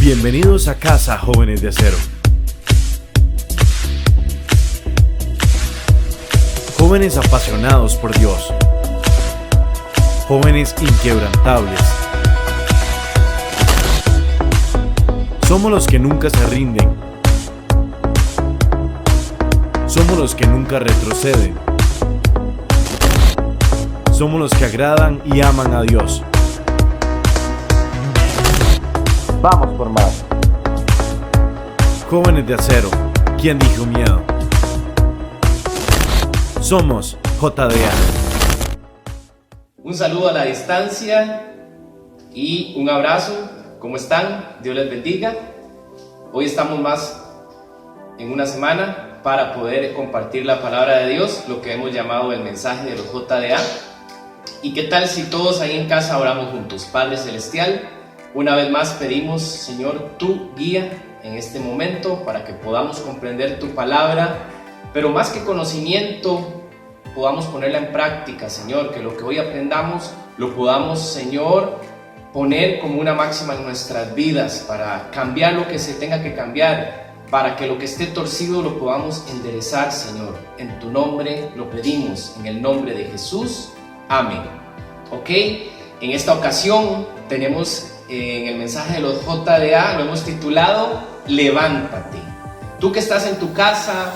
Bienvenidos a Casa Jóvenes de Acero. Jóvenes apasionados por Dios. Jóvenes inquebrantables. Somos los que nunca se rinden. Somos los que nunca retroceden. Somos los que agradan y aman a Dios. Vamos por más. Jóvenes de Acero, ¿quién dijo miedo? Somos JDA. Un saludo a la distancia y un abrazo. ¿Cómo están? Dios les bendiga. Hoy estamos más en una semana para poder compartir la palabra de Dios, lo que hemos llamado el mensaje de los JDA. ¿Y qué tal si todos ahí en casa oramos juntos? Padre Celestial, una vez más pedimos, Señor, tu guía en este momento para que podamos comprender tu palabra, pero más que conocimiento, podamos ponerla en práctica, Señor, que lo que hoy aprendamos lo podamos, Señor, poner como una máxima en nuestras vidas para cambiar lo que se tenga que cambiar, para que lo que esté torcido lo podamos enderezar, Señor. En tu nombre lo pedimos, en el nombre de Jesús. Amén. Ok, en esta ocasión tenemos en el mensaje de los JDA, lo hemos titulado Levántate. Tú que estás en tu casa,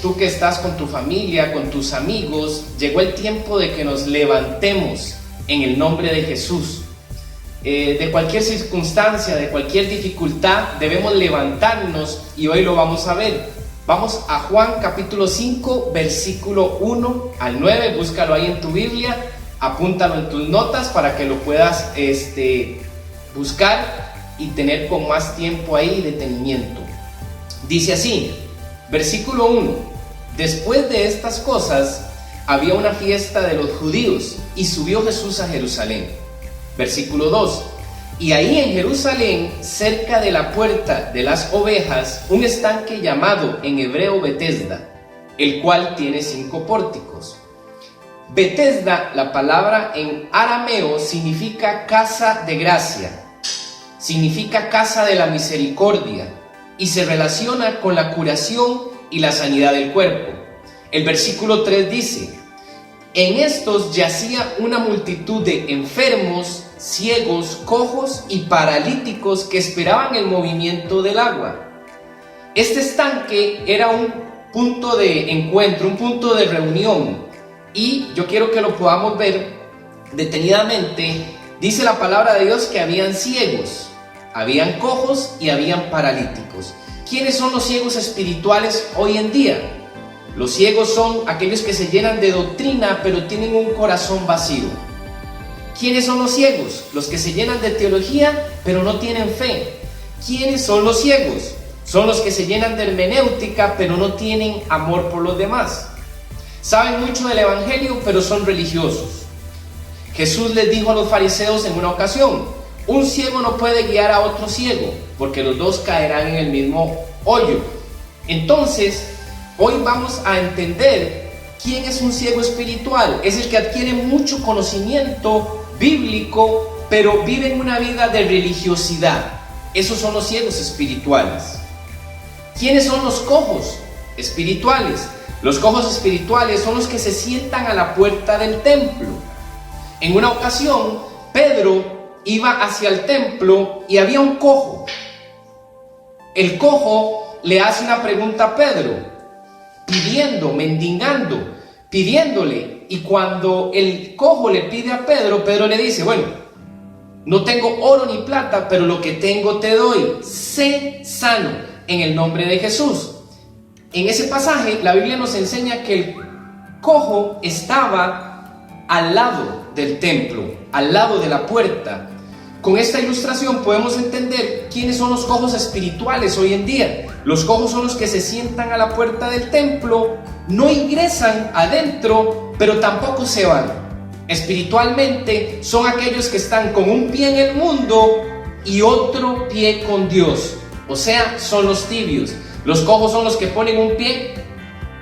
tú que estás con tu familia, con tus amigos, llegó el tiempo de que nos levantemos en el nombre de Jesús. De cualquier circunstancia, de cualquier dificultad, debemos levantarnos y hoy lo vamos a ver. Vamos a Juan capítulo 5, versículo 1 al 9, búscalo ahí en tu Biblia, apúntalo en tus notas para que lo puedas buscar y tener con más tiempo ahí detenimiento. Dice así, versículo 1, después de estas cosas había una fiesta de los judíos y subió Jesús a Jerusalén. Versículo 2, y ahí en Jerusalén, cerca de la puerta de las ovejas, un estanque llamado en hebreo Betesda, el cual tiene 5 pórticos. Betesda, la palabra en arameo, significa casa de gracia, significa casa de la misericordia y se relaciona con la curación y la sanidad del cuerpo. El versículo 3 dice, en estos yacía una multitud de enfermos, ciegos, cojos y paralíticos que esperaban el movimiento del agua. Este estanque era un punto de encuentro, un punto de reunión, y yo quiero que lo podamos ver detenidamente. Dice la palabra de Dios que habían ciegos, habían cojos y habían paralíticos. ¿Quiénes son los ciegos espirituales hoy en día? Los ciegos son aquellos que se llenan de doctrina pero tienen un corazón vacío. ¿Quiénes son los ciegos? Los que se llenan de teología pero no tienen fe. ¿Quiénes son los ciegos? Son los que se llenan de hermenéutica pero no tienen amor por los demás. Saben mucho del evangelio pero son religiosos. Jesús les dijo a los fariseos en una ocasión, un ciego no puede guiar a otro ciego porque los dos caerán en el mismo hoyo. Entonces, hoy vamos a entender quién es un ciego espiritual. Es el que adquiere mucho conocimiento bíblico, pero vive en una vida de religiosidad. Esos son los ciegos espirituales. ¿Quiénes son los cojos espirituales? Los cojos espirituales son los que se sientan a la puerta del templo. En una ocasión, Pedro iba hacia el templo y había un cojo. El cojo le hace una pregunta a Pedro, mendigando, pidiéndole, y cuando el cojo le pide a Pedro, Pedro le dice, bueno, no tengo oro ni plata, pero lo que tengo te doy, sé sano en el nombre de Jesús. En ese pasaje la Biblia nos enseña que el cojo estaba al lado del templo, al lado de la puerta. Con esta ilustración podemos entender quiénes son los cojos espirituales hoy en día. Los cojos son los que se sientan a la puerta del templo, no ingresan adentro, pero tampoco se van. Espiritualmente son aquellos que están con un pie en el mundo y otro pie con Dios. O sea, son los tibios. Los cojos son los que ponen un pie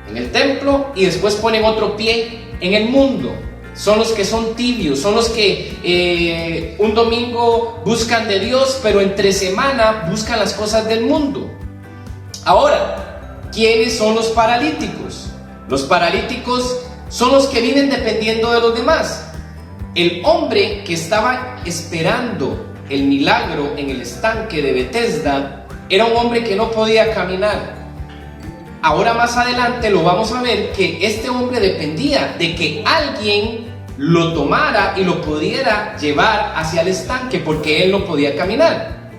en el templo y después ponen otro pie en el mundo. son los que son tibios, son los que un domingo buscan de Dios, pero entre semana buscan las cosas del mundo. Ahora, ¿quiénes son los paralíticos? Los paralíticos son los que viven dependiendo de los demás. El hombre que estaba esperando el milagro en el estanque de Betesda era un hombre que no podía caminar. Ahora más adelante lo vamos a ver que este hombre dependía de que alguien lo tomara y lo pudiera llevar hacia el estanque porque él no podía caminar.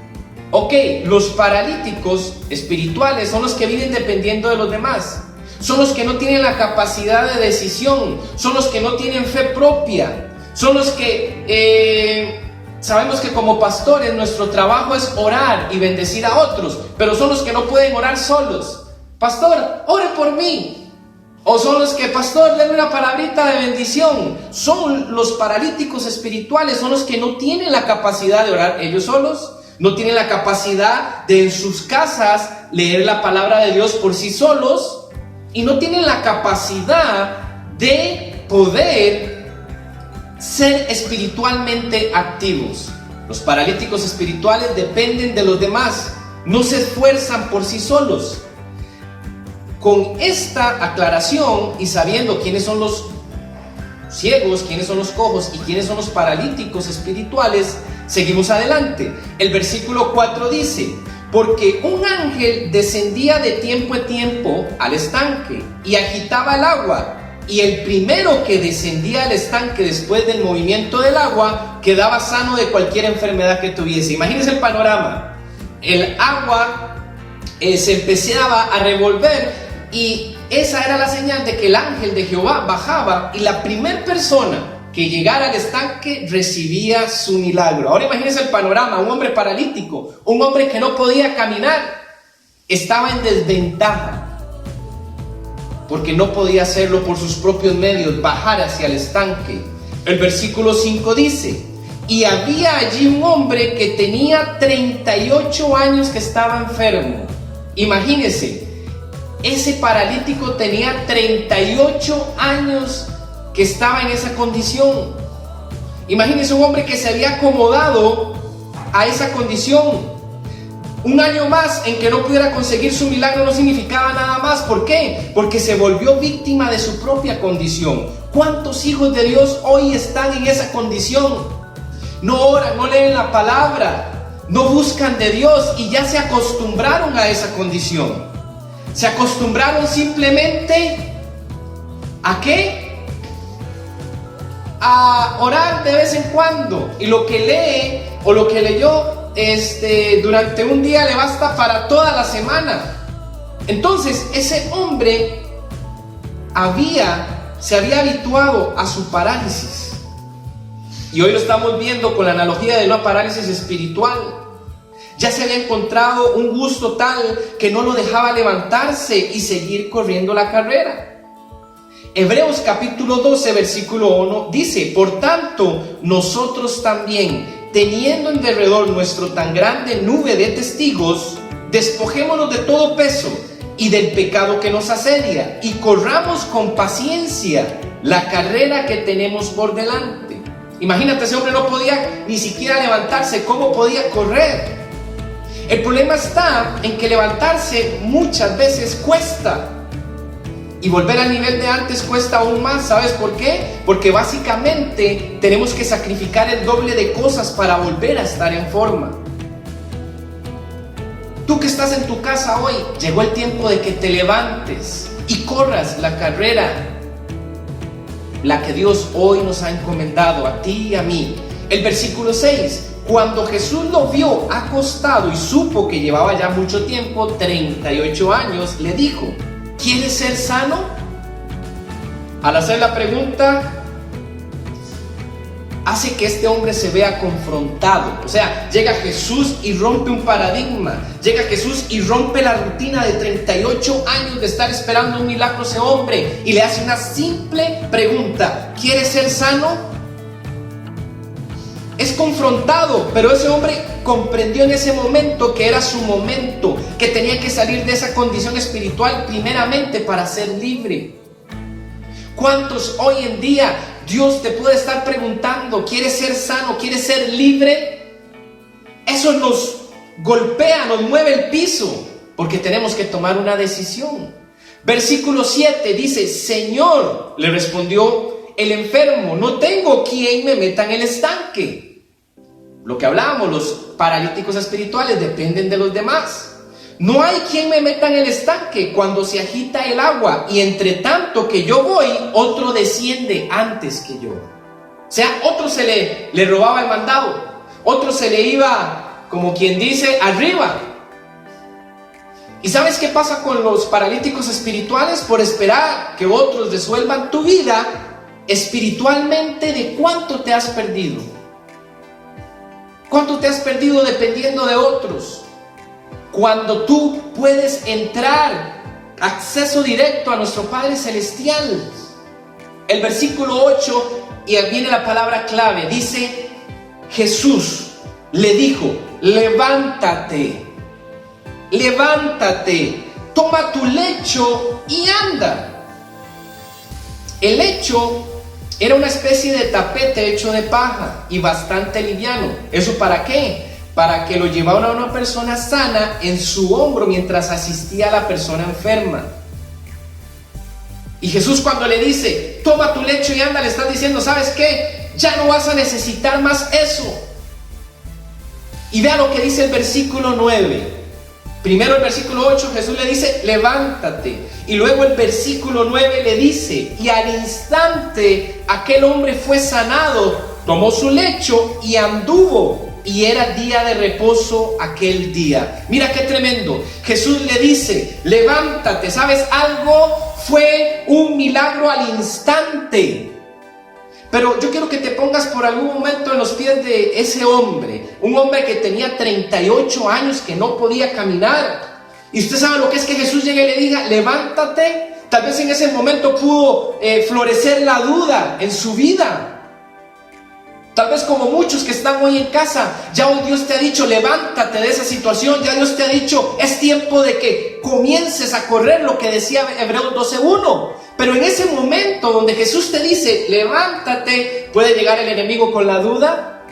Ok, los paralíticos espirituales son los que viven dependiendo de los demás. Son los que no tienen la capacidad de decisión. Son los que no tienen fe propia. Son los que sabemos que como pastores nuestro trabajo es orar y bendecir a otros, pero son los que no pueden orar solos. Pastor, ore por mí. O son los que, pastor, denme una palabrita de bendición. Son los paralíticos espirituales, son los que no tienen la capacidad de orar ellos solos. No tienen la capacidad de en sus casas leer la palabra de Dios por sí solos. Y no tienen la capacidad de poder ser espiritualmente activos. Los paralíticos espirituales dependen de los demás. No se esfuerzan por sí solos. Con esta aclaración y sabiendo quiénes son los ciegos, quiénes son los cojos y quiénes son los paralíticos espirituales, seguimos adelante. El versículo 4 dice: porque un ángel descendía de tiempo en tiempo al estanque y agitaba el agua, y el primero que descendía al estanque después del movimiento del agua quedaba sano de cualquier enfermedad que tuviese. Imagínense el panorama. El agua se empezaba a revolver y esa era la señal de que el ángel de Jehová bajaba y la primera persona que llegara al estanque recibía su milagro. Ahora imagínense el panorama: un hombre paralítico, un hombre que no podía caminar, estaba en desventaja porque no podía hacerlo por sus propios medios, bajar hacia el estanque. El versículo 5 dice: y había allí un hombre que tenía 38 años que estaba enfermo. Imagínense, ese paralítico tenía 38 años que estaba en esa condición. Imagínense un hombre que se había acomodado a esa condición. Un año más en que no pudiera conseguir su milagro no significaba nada más. ¿Por qué? Porque se volvió víctima de su propia condición. ¿Cuántos hijos de Dios hoy están en esa condición? No oran, no leen la palabra, no buscan de Dios y ya se acostumbraron a esa condición. Se acostumbraron simplemente ¿a qué? A orar de vez en cuando, y lo que lee o lo que leyó durante un día le basta para toda la semana. Entonces ese hombre se había habituado a su parálisis, y hoy lo estamos viendo con la analogía de una parálisis espiritual. Ya se había encontrado un gusto tal que no lo dejaba levantarse y seguir corriendo la carrera. Hebreos capítulo 12 versículo 1 dice: por tanto nosotros también, teniendo en derredor nuestro tan grande nube de testigos, despojémonos de todo peso y del pecado que nos asedia, y corramos con paciencia la carrera que tenemos por delante. Imagínate, ese hombre no podía ni siquiera levantarse. ¿Cómo podía correr? El problema está en que levantarse muchas veces cuesta, y volver al nivel de antes cuesta aún más. ¿Sabes por qué? Porque básicamente tenemos que sacrificar el doble de cosas para volver a estar en forma. Tú que estás en tu casa hoy, llegó el tiempo de que te levantes y corras la carrera, la que Dios hoy nos ha encomendado a ti y a mí. El versículo 6: cuando Jesús lo vio acostado y supo que llevaba ya mucho tiempo, 38 años, le dijo: ¿quieres ser sano? Al hacer la pregunta, hace que este hombre se vea confrontado. O sea, llega Jesús y rompe un paradigma. Llega Jesús y rompe la rutina de 38 años de estar esperando un milagro a ese hombre, y le hace una simple pregunta: ¿quieres ser sano? Es confrontado, pero ese hombre comprendió en ese momento que era su momento, que tenía que salir de esa condición espiritual primeramente para ser libre. ¿Cuántos hoy en día Dios te puede estar preguntando, ¿quieres ser sano? ¿Quieres ser libre? Eso nos golpea, nos mueve el piso, porque tenemos que tomar una decisión. Versículo 7 dice: Señor, le respondió el enfermo, no tengo quien me meta en el estanque. Lo que hablábamos, los paralíticos espirituales dependen de los demás. No hay quien me meta en el estanque cuando se agita el agua, y entre tanto que yo voy, otro desciende antes que yo. O sea, otro se le robaba el mandado, otro se le iba, como quien dice, arriba. ¿Y sabes qué pasa con los paralíticos espirituales? Por esperar que otros resuelvan tu vida espiritualmente, ¿de cuánto te has perdido? ¿Cuánto te has perdido dependiendo de otros? Cuando tú puedes entrar, acceso directo a nuestro Padre Celestial. El versículo 8, y ahí viene la palabra clave, dice: Jesús le dijo, levántate, toma tu lecho y anda. El lecho era una especie de tapete hecho de paja y bastante liviano. ¿Eso para qué? Para que lo llevara una persona sana en su hombro mientras asistía a la persona enferma. Y Jesús, cuando le dice, toma tu lecho y anda, le está diciendo, ¿sabes qué? Ya no vas a necesitar más eso. Y vea lo que dice el versículo 9. Primero el versículo 8, Jesús le dice, levántate. Y luego el versículo 9 le dice, y al instante aquel hombre fue sanado, tomó su lecho y anduvo. Y era día de reposo aquel día. Mira qué tremendo. Jesús le dice, levántate. ¿Sabes algo? Fue un milagro al instante. Pero yo quiero que te pongas por algún momento en los pies de ese hombre. Un hombre que tenía 38 años, que no podía caminar. Y usted sabe lo que es que Jesús llegue y le diga, levántate. Tal vez en ese momento pudo florecer la duda en su vida. Tal vez como muchos que están hoy en casa, ya hoy Dios te ha dicho, levántate de esa situación. Ya Dios te ha dicho, es tiempo de que comiences a correr, lo que decía Hebreos 12:1. Pero en ese momento donde Jesús te dice, levántate, puede llegar el enemigo con la duda,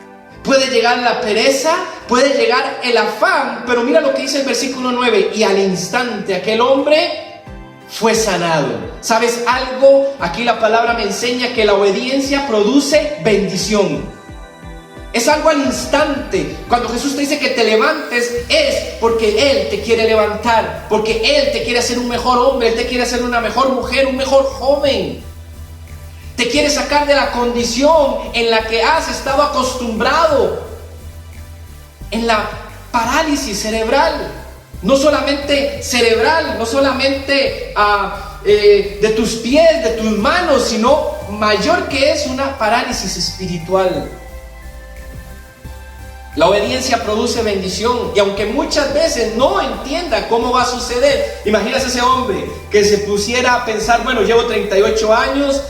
puede llegar la pereza, puede llegar el afán. Pero mira lo que dice el versículo 9, y al instante aquel hombre fue sanado. ¿Sabes algo? Aquí la palabra me enseña que la obediencia produce bendición. Es algo al instante. Cuando Jesús te dice que te levantes, es porque Él te quiere levantar, porque Él te quiere hacer un mejor hombre, Él te quiere hacer una mejor mujer, un mejor joven. Te quiere sacar de la condición en la que has estado acostumbrado, en la parálisis cerebral. No solamente cerebral, no solamente de tus pies, de tus manos, sino mayor que es una parálisis espiritual. La obediencia produce bendición, y aunque muchas veces no entienda cómo va a suceder, imagínate ese hombre que se pusiera a pensar, bueno, llevo 38 años,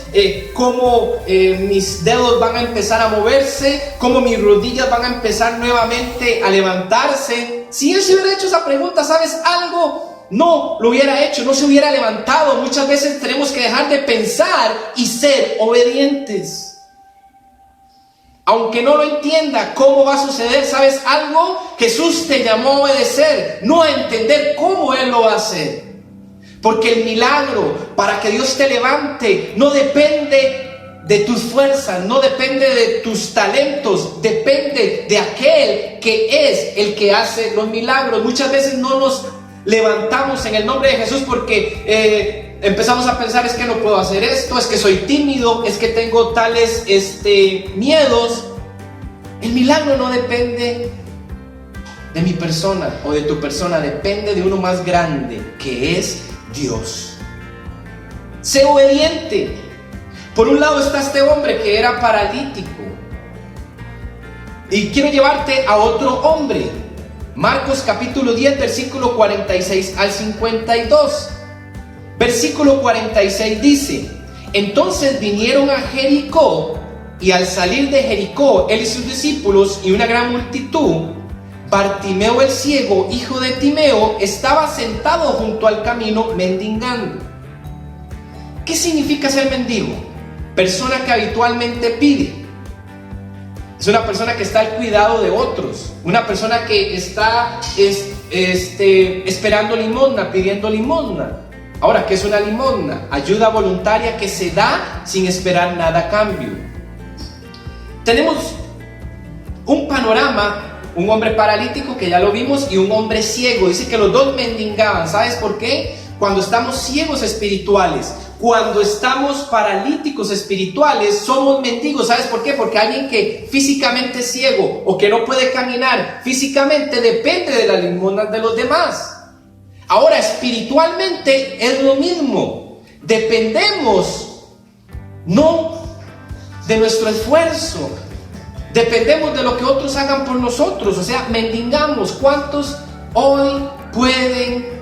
cómo mis dedos van a empezar a moverse, cómo mis rodillas van a empezar nuevamente a levantarse. Si él se hubiera hecho esa pregunta, ¿sabes algo? No lo hubiera hecho, no se hubiera levantado. Muchas veces tenemos que dejar de pensar y ser obedientes. Aunque no lo entienda cómo va a suceder, ¿sabes algo? Jesús te llamó a obedecer, no a entender cómo Él lo va a hacer. Porque el milagro, para que Dios te levante, no depende de tus fuerzas, no depende de tus talentos, depende de aquel que es el que hace los milagros. Muchas veces no nos levantamos en el nombre de Jesús porque empezamos a pensar, es que no puedo hacer esto, es que soy tímido, es que tengo tales miedos. El milagro no depende de mi persona o de tu persona, depende de uno más grande, que es Dios. Sé obediente. Por un lado está este hombre que era paralítico, y quiero llevarte a otro hombre. Marcos capítulo 10, versículo 46 al 52. Versículo 46 dice: entonces vinieron a Jericó, y al salir de Jericó, él y sus discípulos y una gran multitud, Bartimeo el ciego, hijo de Timeo, estaba sentado junto al camino mendigando. ¿Qué significa ser mendigo? persona que habitualmente pide. Es una persona que está al cuidado de otros. Una persona que está esperando limosna, pidiendo limosna. Ahora, ¿qué es una limosna? Ayuda voluntaria que se da sin esperar nada a cambio. Tenemos un panorama, un hombre paralítico que ya lo vimos y un hombre ciego. Dice que los dos mendigaban. ¿Sabes por qué? Cuando estamos ciegos espirituales, cuando estamos paralíticos espirituales, somos mendigos. ¿Sabes por qué? Porque alguien que físicamente es ciego o que no puede caminar físicamente depende de las limosnas de los demás. Ahora, espiritualmente es lo mismo. Dependemos no de nuestro esfuerzo, dependemos de lo que otros hagan por nosotros. O sea, mendigamos. ¿Cuántos hoy pueden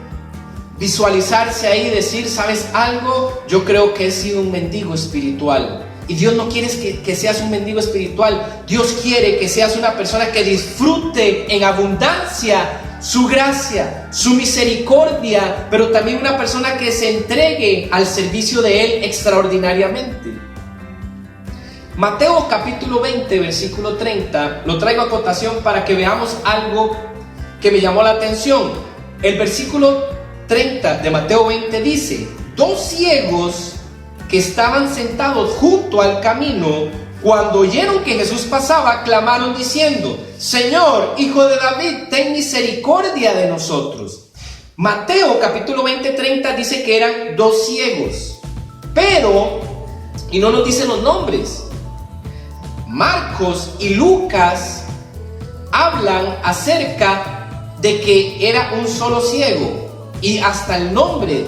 visualizarse ahí y decir, ¿sabes algo? Yo creo que he sido un mendigo espiritual. Y Dios no quiere que seas un mendigo espiritual. Dios quiere que seas una persona que disfrute en abundancia su gracia, su misericordia, pero también una persona que se entregue al servicio de Él extraordinariamente. Mateo capítulo 20, versículo 30, lo traigo a cotación para que veamos algo que me llamó la atención. El versículo 30 de Mateo 20 dice: dos ciegos que estaban sentados junto al camino, cuando oyeron que Jesús pasaba, clamaron diciendo: Señor, Hijo de David, ten misericordia de nosotros. Mateo capítulo 20, 30 dice que eran dos ciegos, pero, y no nos dicen los nombres. Marcos y Lucas hablan acerca de que era un solo ciego, y hasta el nombre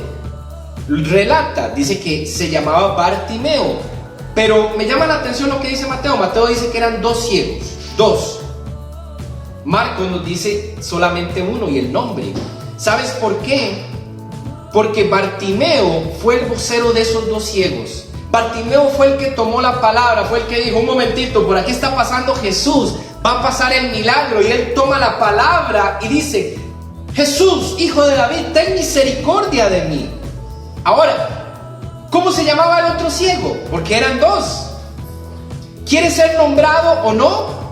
relata, dice que se llamaba Bartimeo. Pero me llama la atención lo que dice Mateo. Mateo dice que eran dos ciegos, dos. Marcos nos dice solamente uno y el nombre. ¿Sabes por qué? Porque Bartimeo fue el vocero de esos dos ciegos. Bartimeo fue el que tomó la palabra, fue el que dijo: un momentito, por aquí está pasando Jesús, va a pasar el milagro. Y él toma la palabra y dice: Jesús, Hijo de David, ten misericordia de mí. Ahora, ¿cómo se llamaba el otro ciego? Porque eran dos. ¿Quieres ser nombrado o no?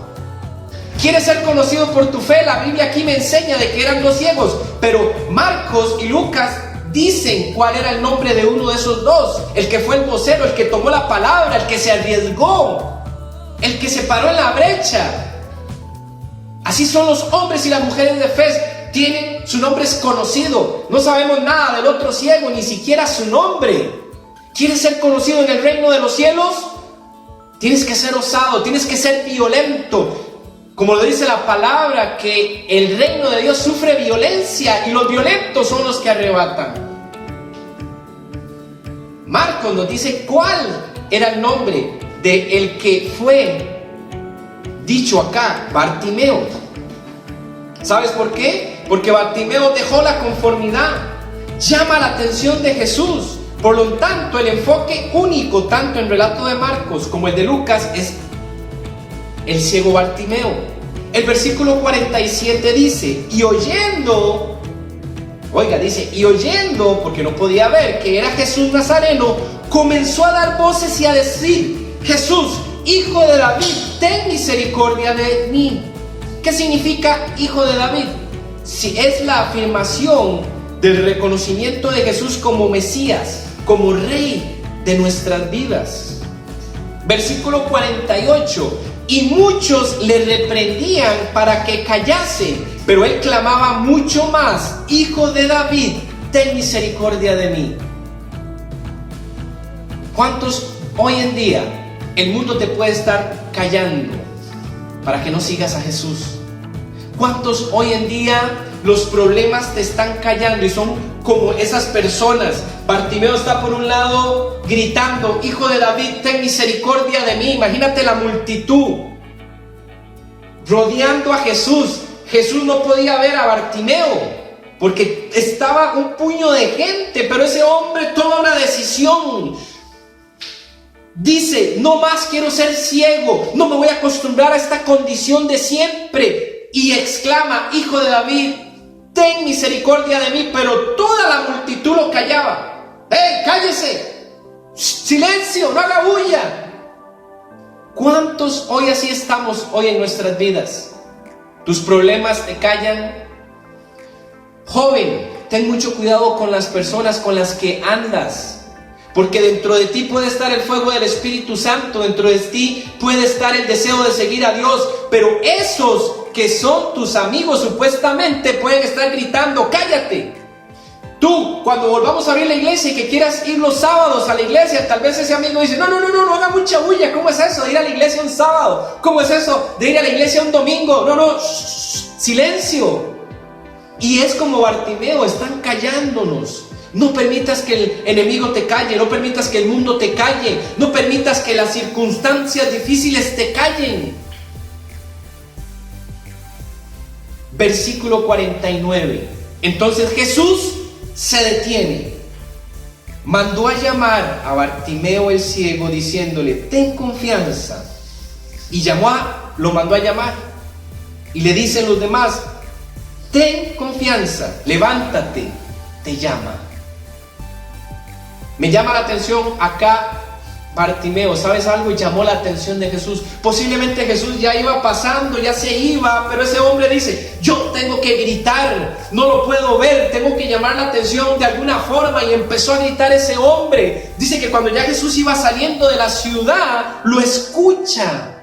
¿Quieres ser conocido por tu fe? La Biblia aquí me enseña de que eran dos ciegos, pero Marcos y Lucas dicen cuál era el nombre de uno de esos dos. El que fue el vocero, el que tomó la palabra, el que se arriesgó, el que se paró en la brecha. Así son los hombres y las mujeres de fe. Tienen, su nombre es conocido. No sabemos nada del otro ciego, ni siquiera su nombre. ¿Quieres ser conocido en el reino de los cielos? Tienes que ser osado, tienes que ser violento. Como lo dice la palabra, que el reino de Dios sufre violencia y los violentos son los que arrebatan. Marcos nos dice cuál era el nombre de el que fue dicho acá, Bartimeo. ¿Sabes por qué? Porque Bartimeo dejó la conformidad, llama la atención de Jesús. Por lo tanto, el enfoque único, tanto en el relato de Marcos como el de Lucas, es el ciego Bartimeo. El versículo 47 dice: y oyendo, porque no podía ver que era Jesús Nazareno, comenzó a dar voces y a decir: Jesús, Hijo de David, ten misericordia de mí. ¿Qué significa Hijo de David? Si es la afirmación del reconocimiento de Jesús como Mesías, como Rey de nuestras vidas. Versículo 48: y muchos le reprendían para que callase, pero él clamaba mucho más: Hijo de David, ten misericordia de mí. ¿Cuántos hoy en día el mundo te puede estar callando para que no sigas a Jesús? ¿Cuántos hoy en día los problemas te están callando y son como esas personas? Bartimeo está por un lado gritando: Hijo de David, ten misericordia de mí. Imagínate la multitud rodeando a Jesús. Jesús no podía ver a Bartimeo porque estaba un puño de gente, pero ese hombre toma una decisión. Dice: no más quiero ser ciego, no me voy a acostumbrar a esta condición de siempre. Y exclama: Hijo de David, ten misericordia de mí. Pero toda la multitud lo callaba. ¡Cállese! Silencio, no haga bulla. ¿Cuántos hoy así estamos hoy en nuestras vidas? Tus problemas te callan. Joven, ten mucho cuidado con las personas con las que andas, porque dentro de ti puede estar el fuego del Espíritu Santo, dentro de ti puede estar el deseo de seguir a Dios, pero esos que son tus amigos supuestamente pueden estar gritando, cállate. Tú, cuando volvamos a abrir la iglesia y que quieras ir los sábados a la iglesia, tal vez ese amigo dice, no haga mucha bulla. ¿Cómo es eso de ir a la iglesia un sábado? ¿Cómo es eso de ir a la iglesia un domingo? Silencio. Y es como Bartimeo, están callándonos. No permitas que el enemigo te calle, no permitas que el mundo te calle, no permitas que las circunstancias difíciles te callen. Versículo 49. Entonces Jesús se detiene, mandó a llamar a Bartimeo el ciego diciéndole, ten confianza, y lo mandó a llamar, y le dicen los demás, ten confianza, levántate, te llama. Me llama la atención acá Bartimeo, ¿sabes algo? Y llamó la atención de Jesús. Posiblemente Jesús ya iba pasando, ya se iba, pero ese hombre dice, yo tengo que gritar, no lo puedo ver, tengo que llamar la atención de alguna forma. Y empezó a gritar ese hombre. Dice que cuando ya Jesús iba saliendo de la ciudad, lo escucha.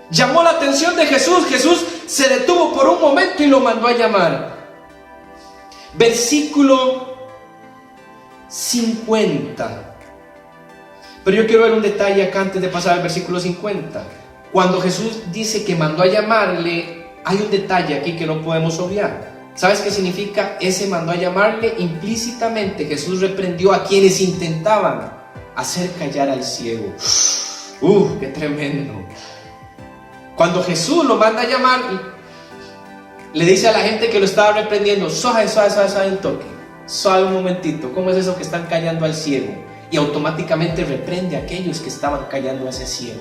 Llamó la atención de Jesús. Jesús se detuvo por un momento y lo mandó a llamar. Versículo 50. Pero yo quiero ver un detalle acá antes de pasar al versículo 50. Cuando Jesús dice que mandó a llamarle, hay un detalle aquí que no podemos obviar. ¿Sabes qué significa ese mandó a llamarle? Implícitamente Jesús reprendió a quienes intentaban hacer callar al ciego. ¡Qué tremendo! Cuando Jesús lo manda a llamar, le dice a la gente que lo estaba reprendiendo, suave un toque, suave un momentito, ¿cómo es eso que están callando al ciego? Y automáticamente reprende a aquellos que estaban callando a ese ciego.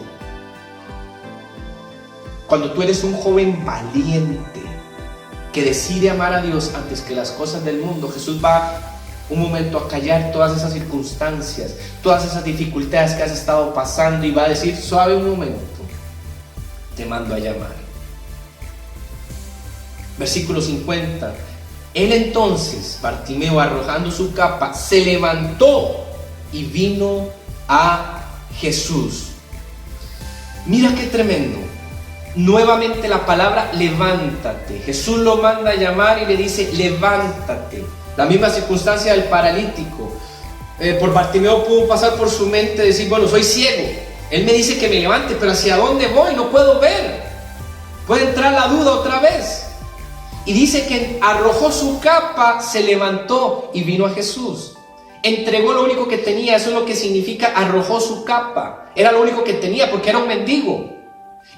Cuando tú eres un joven valiente que decide amar a Dios antes que las cosas del mundo, Jesús va un momento a callar todas esas circunstancias, todas esas dificultades que has estado pasando, y va a decir, suave un momento, te mando a llamar. Versículo 50. Él entonces, Bartimeo, arrojando su capa, se levantó y vino a Jesús. Mira qué tremendo. Nuevamente la palabra levántate. Jesús lo manda a llamar y le dice levántate. La misma circunstancia del paralítico. Por Bartimeo pudo pasar por su mente decir, bueno, soy ciego, él me dice que me levante, pero ¿hacia dónde voy? No puedo ver. Puede entrar la duda otra vez. Y dice que arrojó su capa, se levantó y vino a Jesús. Entregó lo único que tenía. Eso es lo que significa arrojó su capa. Era lo único que tenía porque era un mendigo.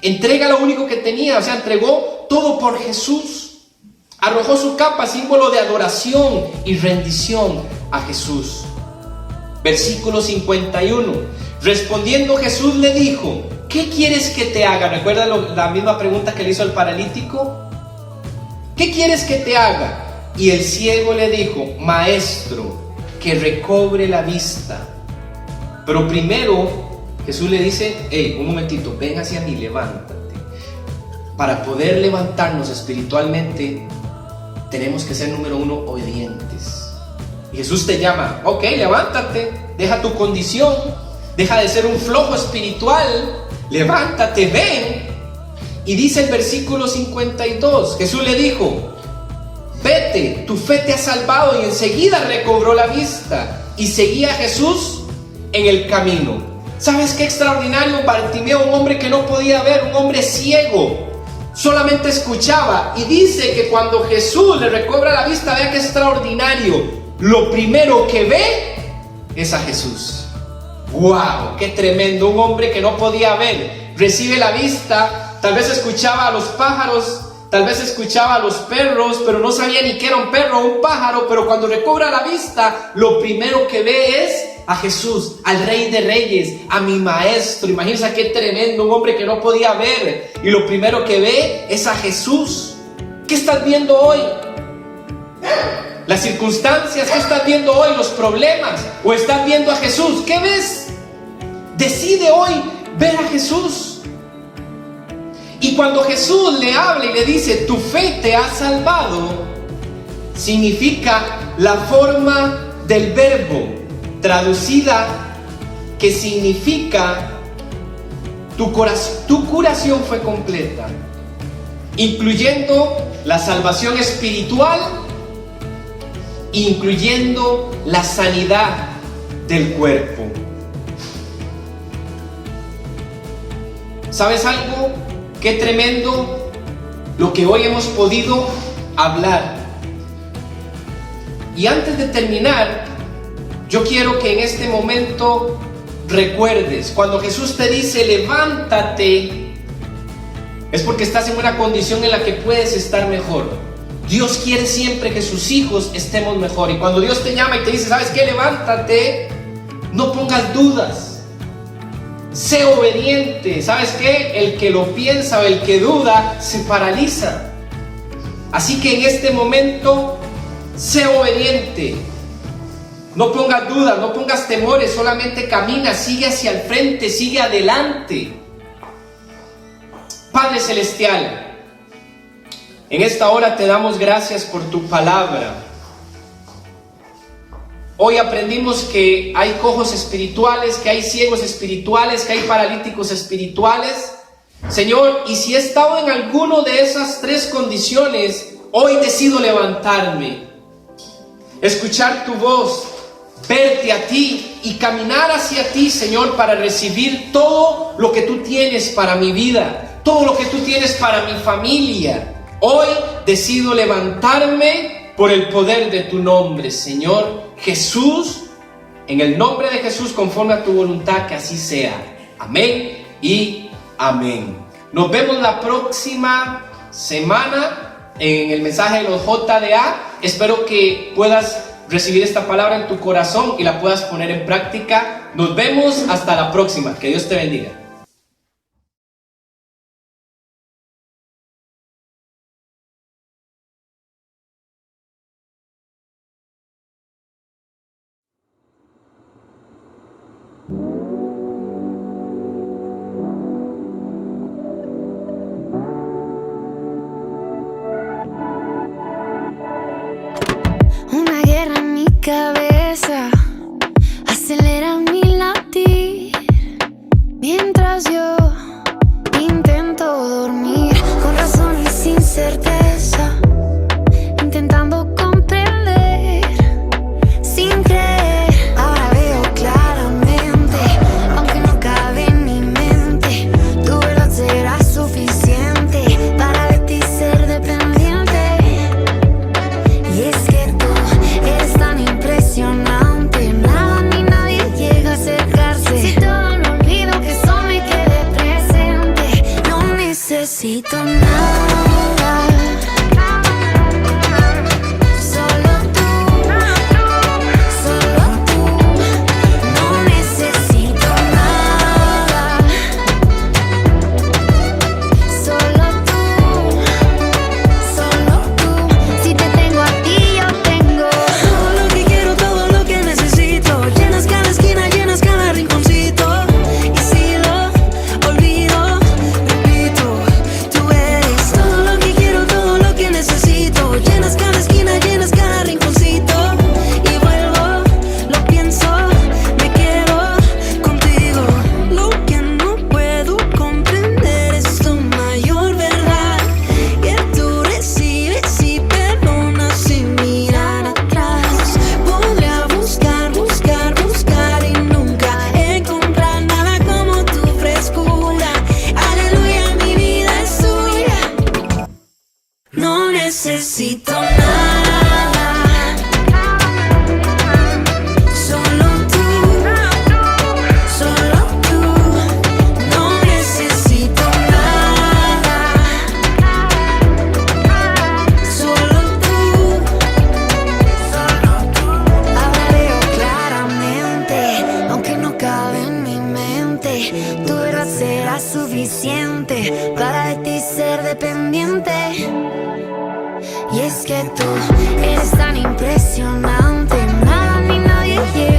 Entrega lo único que tenía, o sea, entregó todo por Jesús. Arrojó su capa, símbolo de adoración y rendición a Jesús. Versículo 51. Respondiendo Jesús le dijo, ¿qué quieres que te haga? ¿Recuerda la misma pregunta que le hizo al paralítico? ¿Qué quieres que te haga? Y el ciego le dijo, maestro, que recobre la vista. Pero primero Jesús le dice, un momentito, ven hacia mí, levántate. Para poder levantarnos espiritualmente, tenemos que ser, número uno, obedientes. Y Jesús te llama, ok, levántate, deja tu condición, deja de ser un flojo espiritual, levántate, ven. Y dice el versículo 52, Jesús le dijo, vete, tu fe te ha salvado, y enseguida recobró la vista y seguía a Jesús en el camino. ¿Sabes qué extraordinario? Bartimeo, un hombre que no podía ver, un hombre ciego, solamente escuchaba, y dice que cuando Jesús le recobra la vista, vea qué extraordinario, lo primero que ve es a Jesús. ¡Wow! ¡Qué tremendo! Un hombre que no podía ver, recibe la vista, tal vez escuchaba a los pájaros, tal vez escuchaba a los perros, pero no sabía ni qué era un perro o un pájaro. Pero cuando recobra la vista, lo primero que ve es a Jesús, al Rey de Reyes, a mi Maestro. Imagínense qué tremendo, un hombre que no podía ver, y lo primero que ve es a Jesús. ¿Qué estás viendo hoy? las circunstancias? ¿Qué estás viendo hoy? ¿Los problemas? ¿O estás viendo a Jesús? ¿Qué ves? Decide hoy ver a Jesús. Y cuando Jesús le habla y le dice, tu fe te ha salvado, significa la forma del verbo traducida que significa tu curación fue completa, incluyendo la salvación espiritual, incluyendo la sanidad del cuerpo. ¿Sabes algo? Qué tremendo lo que hoy hemos podido hablar. Y antes de terminar, yo quiero que en este momento recuerdes, cuando Jesús te dice levántate, es porque estás en una condición en la que puedes estar mejor. Dios quiere siempre que sus hijos estemos mejor. Y cuando Dios te llama y te dice, ¿sabes qué? Levántate, no pongas dudas. Sé obediente. ¿Sabes qué? El que lo piensa o el que duda se paraliza. Así que en este momento, sé obediente. No pongas dudas, no pongas temores, solamente camina, sigue hacia el frente, sigue adelante. Padre Celestial, en esta hora te damos gracias por tu palabra. Hoy aprendimos que hay cojos espirituales, que hay ciegos espirituales, que hay paralíticos espirituales. Señor, y si he estado en alguno de esas tres condiciones, hoy decido levantarme, escuchar tu voz, verte a ti y caminar hacia ti, Señor, para recibir todo lo que tú tienes para mi vida, todo lo que tú tienes para mi familia. Hoy decido levantarme por el poder de tu nombre, Señor Jesús. En el nombre de Jesús, conforme a tu voluntad, que así sea. Amén y amén. Nos vemos la próxima semana en el mensaje de los JDA. Espero que puedas recibir esta palabra en tu corazón y la puedas poner en práctica. Nos vemos hasta la próxima. Que Dios te bendiga. Una guerra en mi cabeza acelera mi latir, mientras yo intento dormir con razón y sin certeza, intentando comprender sin creer. Ahora veo claramente, aunque no cabe en mi mente, tu verdad será suficiente para de ti ser dependiente. Y es que tú eres tan impresionante, nada ni nadie llega a acercarse. Si todo lo olvido, que eso me quede presente. No necesito nada, solo tú, solo tú. No necesito nada, solo tú, solo tú. Si te tengo a ti, yo tengo todo lo que quiero, todo lo que necesito. Llenas cada esquina, llenas cada rinconcito. Y si lo olvido, repito, tú eres todo lo que quiero, todo lo que necesito. Llenas cada esquina, llenas cada rinconcito. Y vuelvo, lo pienso, me quedo contigo. Lo que no puedo comprender es tu mayor verdad, que tú recibes y perdonas sin mirar atrás. Podría buscar, buscar, buscar y nunca encontrar nada como tu frescura. Aleluya, mi vida es tuya. No necesito nada, solo tú, solo tú. No necesito nada, solo tú, solo tú. Ahora veo claramente, aunque no cabe en mi mente, tu verdad será suficiente para de ti ser dependiente. Y es es que tú eres tan impresionante, nada ni nadie llega.